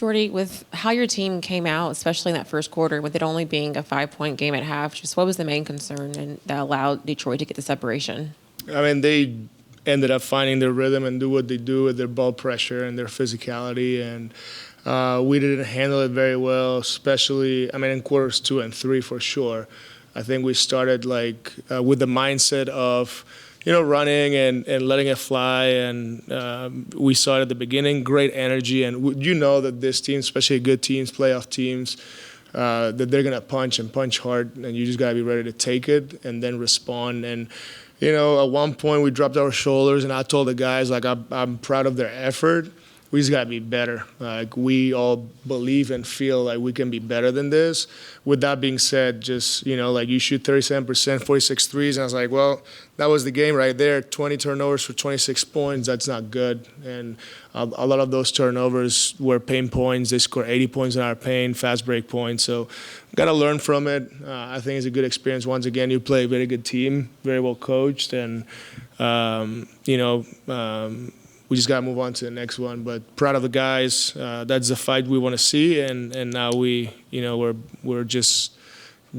Jordi, with how your team came out, especially in that first quarter, with it only being a 5-point game at half, just what was the main concern and that allowed Detroit to get the separation? I mean, they ended up finding their rhythm and do what they do with their ball pressure and their physicality, and we didn't handle it very well, especially, in quarters 2 and 3 for sure. I think we started with the mindset of, running and letting it fly, and we saw it at the beginning, great energy, and you know that this team, especially good teams, playoff teams, that they're going to punch and punch hard, and you just got to be ready to take it and then respond. And at one point we dropped our shoulders, and I told the guys, I'm proud of their effort. We just got to be better. We all believe and feel like we can be better than this. With that being said, just, you shoot 37%, 46 threes. And I was like, well, that was the game right there. 20 turnovers for 26 points. That's not good. And a lot of those turnovers were paint points. They scored 80 points in our paint, fast break points. So got to learn from it. I think it's a good experience. Once again, you play a very good team, very well coached. And, we just got to move on to the next one. But proud of the guys. That's the fight we want to see. And now we're just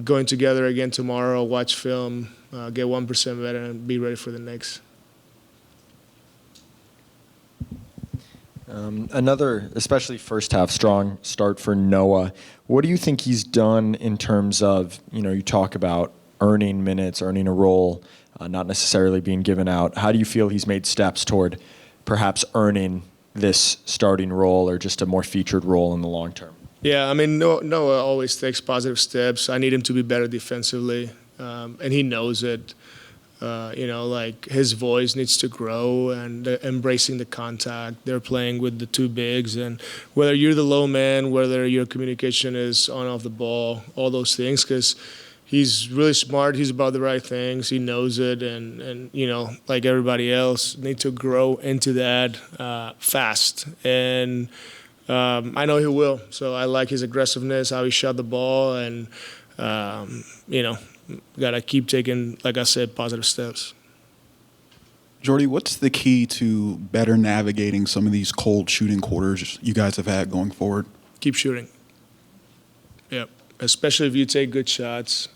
going together again tomorrow, watch film, get 1% better, and be ready for the next. Another, especially first half, strong start for Noah. What do you think he's done in terms of, you talk about earning minutes, earning a role, not necessarily being given out. How do you feel he's made steps toward perhaps earning this starting role or just a more featured role in the long term? Yeah, Noah always takes positive steps. I need him to be better defensively, and he knows it. His voice needs to grow, and embracing the contact. They're playing with the two bigs, and whether you're the low man, whether your communication is on off the ball, all those things, because he's really smart. He's about the right things. He knows it, and like everybody else, need to grow into that fast. And I know he will. So I like his aggressiveness, how he shot the ball, and gotta keep taking, like I said, positive steps. Jordi, what's the key to better navigating some of these cold shooting quarters you guys have had going forward? Keep shooting. Yep. Especially if you take good shots.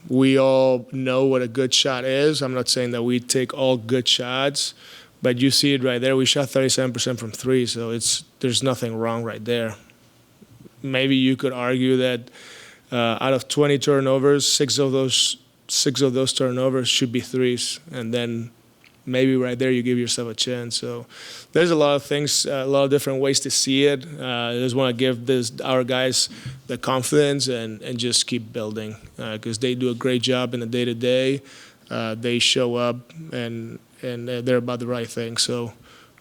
We all know what a good shot is. I'm not saying that we take all good shots, but you see it right there. We shot 37% from three, so there's nothing wrong right there. Maybe you could argue that out of 20 turnovers, six of those turnovers should be threes, and then maybe right there you give yourself a chance. So there's a lot of things, a lot of different ways to see it. I just want to give our guys the confidence and just keep building, because they do a great job in the day-to-day. They show up, and they're about the right thing. So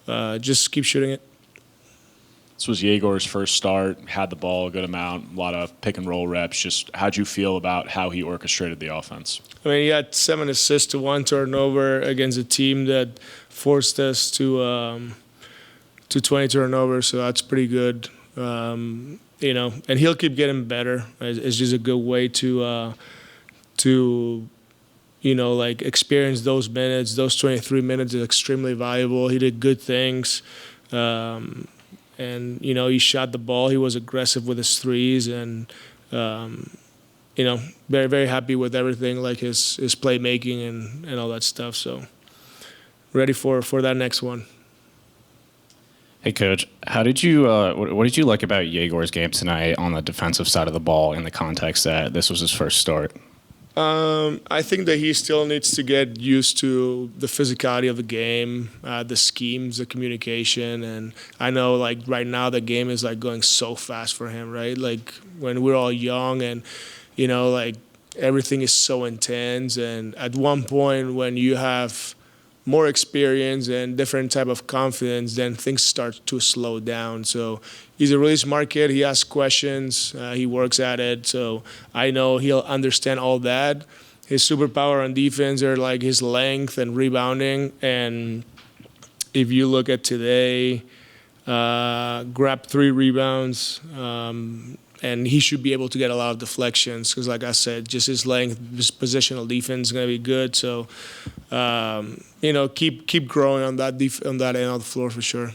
just keep shooting it. This was Egor's first start, had the ball a good amount, a lot of pick-and-roll reps. Just how'd you feel about how he orchestrated the offense? He had 7 assists to 1 turnover against a team that forced us to 20 turnovers, so that's pretty good. And he'll keep getting better. It's just a good way to experience those minutes. Those 23 minutes is extremely valuable. He did good things. And, he shot the ball. He was aggressive with his threes, and, very, very happy with everything, like his playmaking and all that stuff. So ready for that next one. Hey, Coach, how did you? What did you like about Egor's game tonight on the defensive side of the ball in the context that this was his first start? I think that he still needs to get used to the physicality of the game, the schemes, the communication. And I know, right now the game is, going so fast for him, right? When we're all young and, everything is so intense. And at one point when you have more experience and different type of confidence, then things start to slow down. So he's a really smart kid. He asks questions. He works at it. So I know he'll understand all that. His superpower on defense are his length and rebounding. And if you look at today, grabbed 3 rebounds, and he should be able to get a lot of deflections because, like I said, just his length, his positional defense is going to be good. So, keep growing on that end of the floor for sure.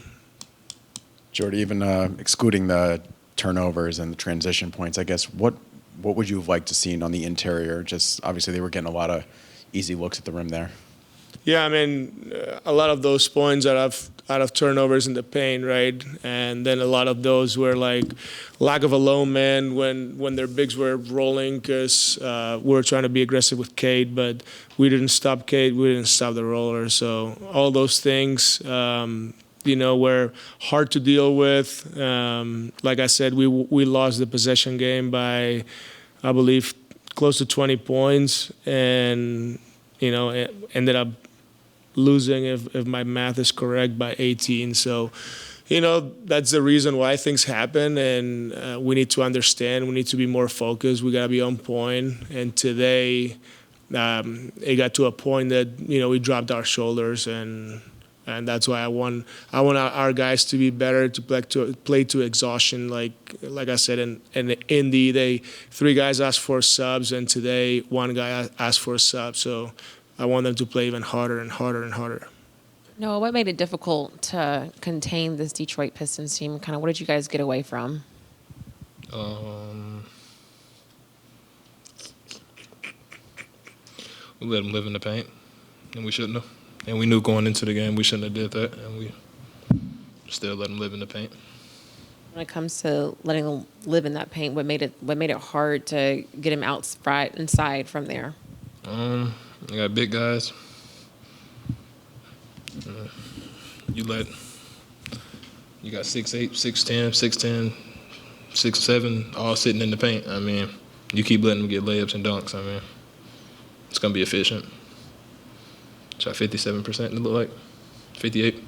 Jordi, even excluding the turnovers and the transition points, I guess, what would you have liked to see on the interior? Just obviously they were getting a lot of easy looks at the rim there. Yeah, I mean, a lot of those points out of turnovers in the paint, right? And then a lot of those were like lack of a low man when their bigs were rolling because we were trying to be aggressive with Cade, but we didn't stop Cade, we didn't stop the roller. So all those things, were hard to deal with. Like I said, we lost the possession game by, I believe, close to 20 points, and it ended up losing, if my math is correct, by 18. So, that's the reason why things happen, and we need to understand. We need to be more focused. We got to be on point. And today, it got to a point that we dropped our shoulders, and that's why I want our guys to be better, to play to exhaustion. Like I said, in the Indy, 3 guys asked for subs, and today 1 guy asked for a sub. So I want them to play even harder and harder and harder. Noah, what made it difficult to contain this Detroit Pistons team? Kind of, what did you guys get away from? We let them live in the paint, and we shouldn't have. And we knew going into the game we shouldn't have did that, and we still let them live in the paint. When it comes to letting them live in that paint, what made it hard to get him inside from there? You got big guys. You got 6'8", 6'10", 6'10", 6'7", all sitting in the paint. I mean, you keep letting them get layups and dunks. I mean, it's gonna be efficient. Shot 57%. It look like 58.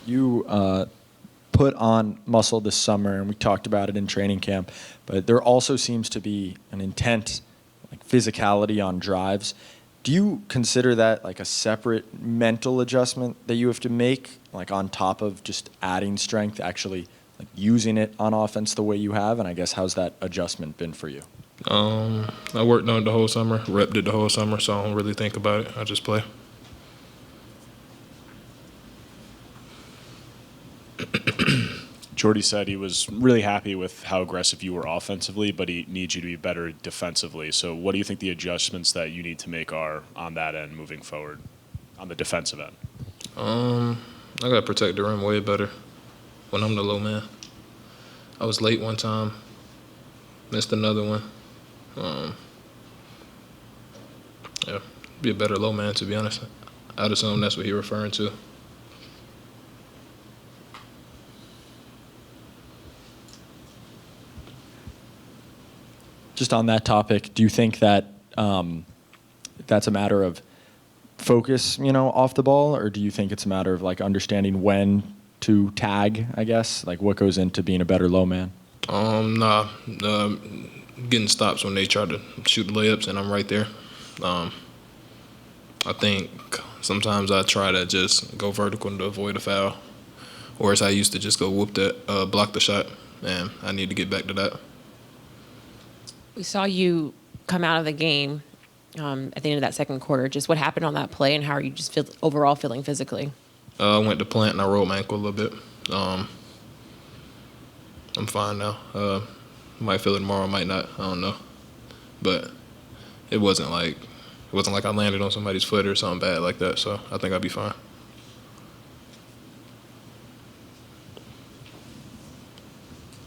You put on muscle this summer, and we talked about it in training camp, but there also seems to be an intense physicality on drives. Do you consider that like a separate mental adjustment that you have to make, like on top of just adding strength, actually like using it on offense the way you have? And I guess how's that adjustment been for you? I worked on it the whole summer, repped it the whole summer, so I don't really think about it. I just play. Jordi said he was really happy with how aggressive you were offensively, but he needs you to be better defensively. So what do you think the adjustments that you need to make are on that end moving forward, on the defensive end? I got to protect the rim way better when I'm the low man. I was late one time, missed another one. Yeah, be a better low man, to be honest. I'd assume that's what you're referring to. Just on that topic, do you think that that's a matter of focus, off the ball, or do you think it's a matter of like understanding when to tag, I guess? Like what goes into being a better low man? Getting stops when they try to shoot layups and I'm right there. I think sometimes I try to just go vertical to avoid a foul, whereas I used to just go block the shot, and I need to get back to that. We saw you come out of the game at the end of that second quarter. Just what happened on that play, and how are you just overall feeling physically? I went to plant and I rolled my ankle a little bit. I'm fine now. Might feel it tomorrow, might not. I don't know. But it wasn't like I landed on somebody's foot or something bad like that. So I think I'll be fine.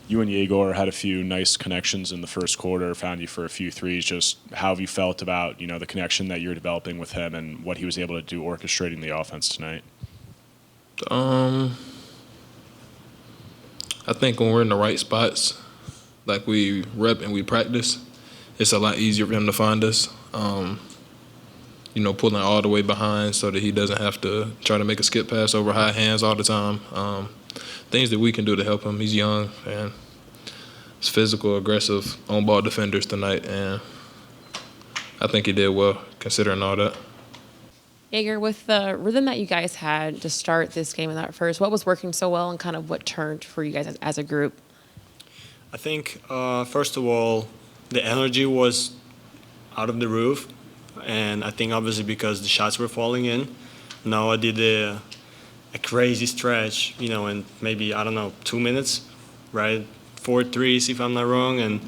You and Egor had a few nice connections in the first quarter, found you for a few threes. Just how have you felt about, the connection that you're developing with him and what he was able to do orchestrating the offense tonight? I think when we're in the right spots, like we rep and we practice, it's a lot easier for him to find us. Pulling all the way behind so that he doesn't have to try to make a skip pass over high hands all the time. Things that we can do to help him. He's young and he's physical, aggressive, on-ball defenders tonight, and I think he did well considering all that. Egor, with the rhythm that you guys had to start this game in that first, what was working so well and kind of what turned for you guys as a group? I think, first of all, the energy was out of the roof, and I think obviously because the shots were falling in. Noah did a crazy stretch, and maybe, I don't know, 2 minutes, right? 4 threes, if I'm not wrong. And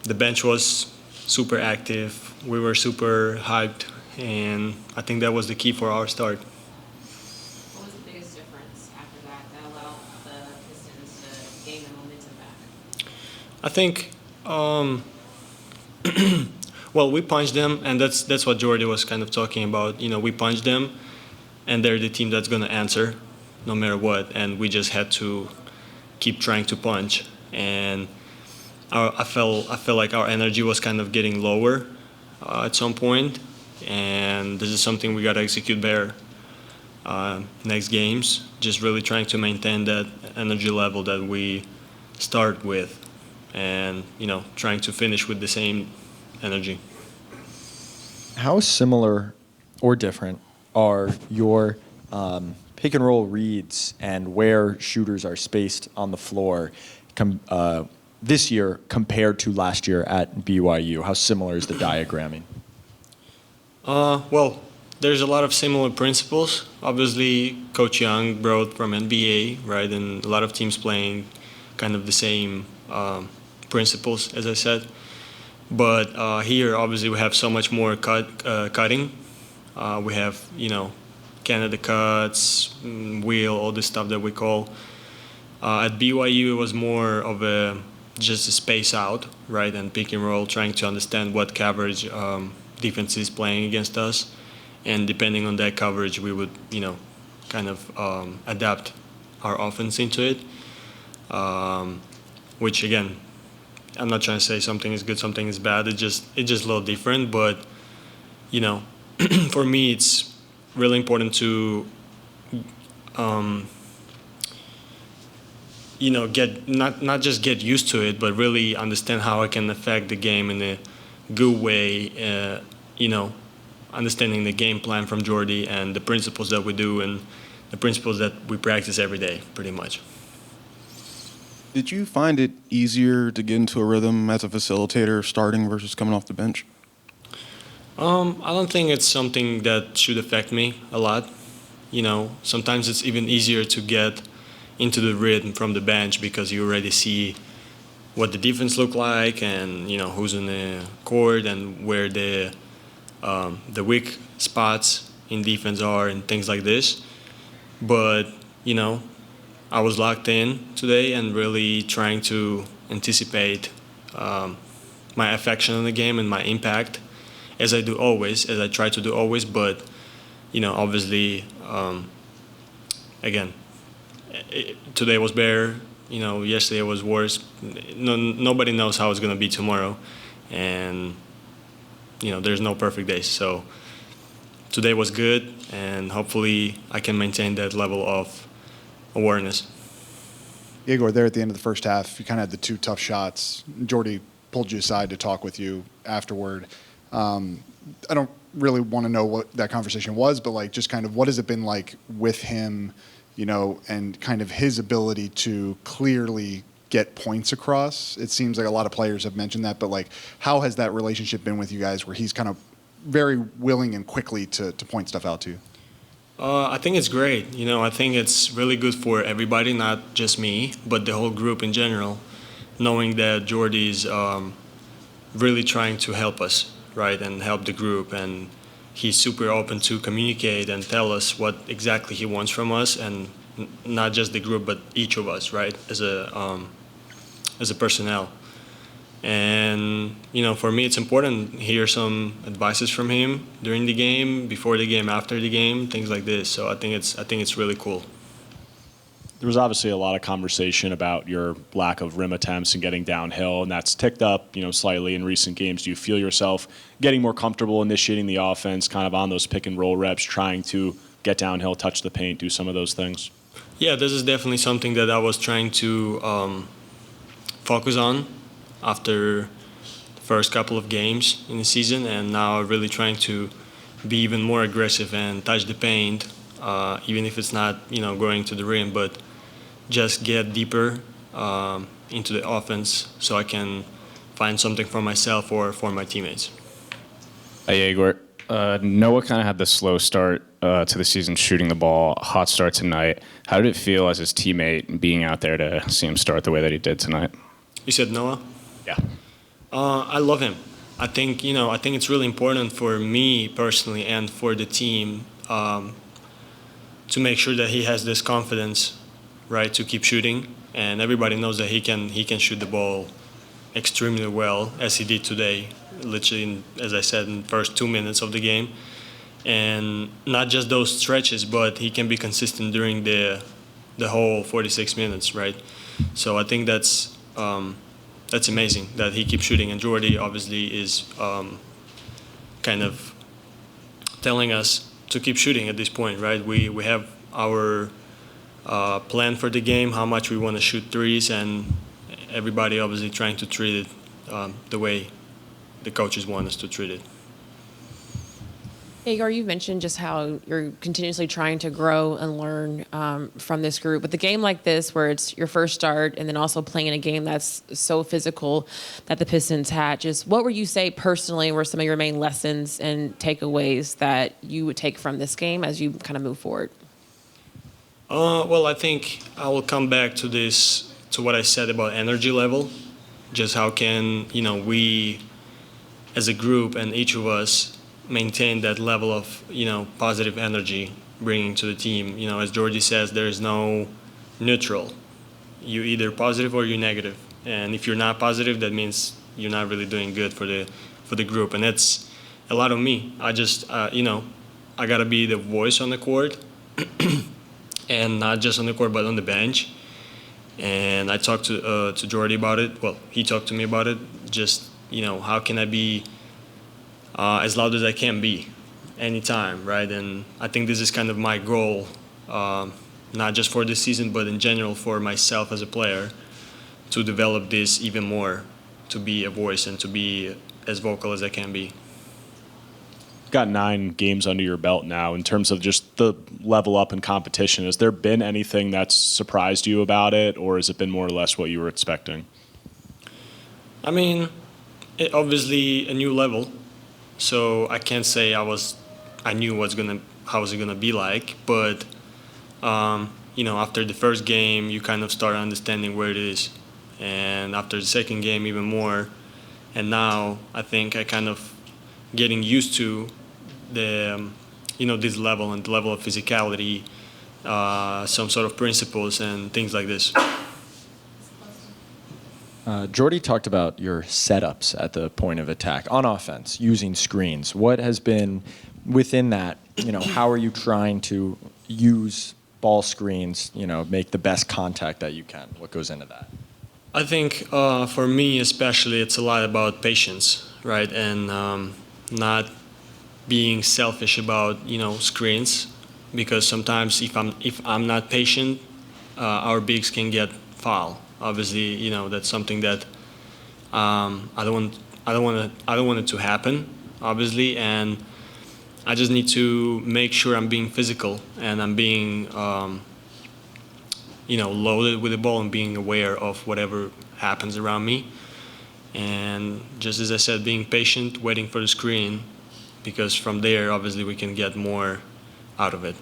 the bench was super active. We were super hyped. And I think that was the key for our start. What was the biggest difference after that allowed the Pistons to gain the momentum back? I think, well, we punched them, and that's what Jordi was kind of talking about. We punched them, and they're the team that's going to answer no matter what. And we just had to keep trying to punch. And I felt like our energy was kind of getting lower at some point. And this is something we got to execute better next games. Just really trying to maintain that energy level that we start with, and trying to finish with the same energy. How similar or different are your pick and roll reads and where shooters are spaced on the floor this year compared to last year at BYU? How similar is the diagramming? Well, there's a lot of similar principles. Obviously, Coach Young brought from NBA, right, and a lot of teams playing kind of the same principles, as I said. But here, obviously, we have so much more cutting. We have, Canada cuts, wheel, all this stuff that we call. At BYU, it was more of just a space out, right, and pick and roll, trying to understand what coverage defense is playing against us. And depending on that coverage, we would, kind of adapt our offense into it. Which, again, I'm not trying to say something is good, something is bad. It's just a little different. But, for me, it's really important to, get not just get used to it, but really understand how I can affect the game in a good way. Understanding the game plan from Jordi and the principles that we do and the principles that we practice every day, pretty much. Did you find it easier to get into a rhythm as a facilitator starting versus coming off the bench? I don't think it's something that should affect me a lot. Sometimes it's even easier to get into the rhythm from the bench because you already see what the defense look like and, who's in the court and where the weak spots in defense are and things like this. But, I was locked in today and really trying to anticipate my affection on the game and my impact, as I try to do always. But, obviously, again, today was better. Yesterday was worse. Nobody knows how it's going to be tomorrow. And, there's no perfect day. So today was good, and hopefully I can maintain that level of awareness. Egor, there at the end of the first half, you kind of had the two tough shots. Jordi pulled you aside to talk with you afterward. I don't really want to know what that conversation was, but just kind of what has it been like with him, and kind of his ability to clearly get points across? It seems like a lot of players have mentioned that, but how has that relationship been with you guys where he's kind of very willing and quickly to point stuff out to you? I think it's great. I think it's really good for everybody, not just me, but the whole group in general, knowing that Jordi is really trying to help us, right, and help the group. And he's super open to communicate and tell us what exactly he wants from us, and not just the group, but each of us, right, as a personnel. And, for me, it's important to hear some advices from him during the game, before the game, after the game, things like this. So I think it's really cool. There was obviously a lot of conversation about your lack of rim attempts and getting downhill, and that's ticked up, slightly in recent games. Do you feel yourself getting more comfortable initiating the offense, kind of on those pick and roll reps, trying to get downhill, touch the paint, do some of those things? Yeah, this is definitely something that I was trying to focus on after the first couple of games in the season, and now really trying to be even more aggressive and touch the paint, even if it's not going to the rim, but just get deeper into the offense so I can find something for myself or for my teammates. Hey, Egor. Noah kind of had the slow start to the season shooting the ball, hot start tonight. How did it feel as his teammate being out there to see him start the way that he did tonight? You said Noah? Yeah. I love him. I think it's really important for me personally and for the team to make sure that he has this confidence, right, to keep shooting. And everybody knows that he can shoot the ball extremely well, as he did today, literally, as I said, in the first 2 minutes of the game. And not just those stretches, but he can be consistent during the whole 46 minutes, right? So I think that's amazing that he keeps shooting. And Jordi obviously is kind of telling us to keep shooting at this point, right? We have our plan for the game, how much we want to shoot threes, and everybody obviously trying to treat it the way the coaches want us to treat it. Egor, you mentioned just how you're continuously trying to grow and learn from this group. With a game like this, where it's your first start, and then also playing in a game that's so physical that the Pistons had, just what would you say personally were some of your main lessons and takeaways that you would take from this game as you kind of move forward? Well, I think I will come back to what I said about energy level. Just how can, we as a group and each of us maintain that level of, positive energy bringing to the team. As Jordi says, there is no neutral. You're either positive or you're negative. And if you're not positive, that means you're not really doing good for the group. And that's a lot of me. I just, I got to be the voice on the court. And not just on the court, but on the bench. And I talked to Jordi about it. Well, he talked to me about it. Just, how can I be as loud as I can be anytime, right? And I think this is kind of my goal, not just for this season, but in general for myself as a player, to develop this even more, to be a voice and to be as vocal as I can be. Got 9 games under your belt now. In terms of just the level up in competition, has there been anything that's surprised you about it, or has it been more or less what you were expecting? I mean, obviously a new level, so I can't say I knew how was it gonna be like, but after the first game, you kind of start understanding where it is, and after the second game, even more, and now I think I kind of getting used to the this level and the level of physicality, some sort of principles and things like this. Jordi talked about your setups at the point of attack on offense, using screens. What has been within that? How are you trying to use ball screens? Make the best contact that you can. What goes into that? I think for me especially, it's a lot about patience, right? And not being selfish about screens, because sometimes if I'm not patient, our bigs can get foul. Obviously, that's something that I don't want it to happen. Obviously, and I just need to make sure I'm being physical and I'm being loaded with the ball and being aware of whatever happens around me. And just as I said, being patient, waiting for the screen, because from there, obviously, we can get more out of it.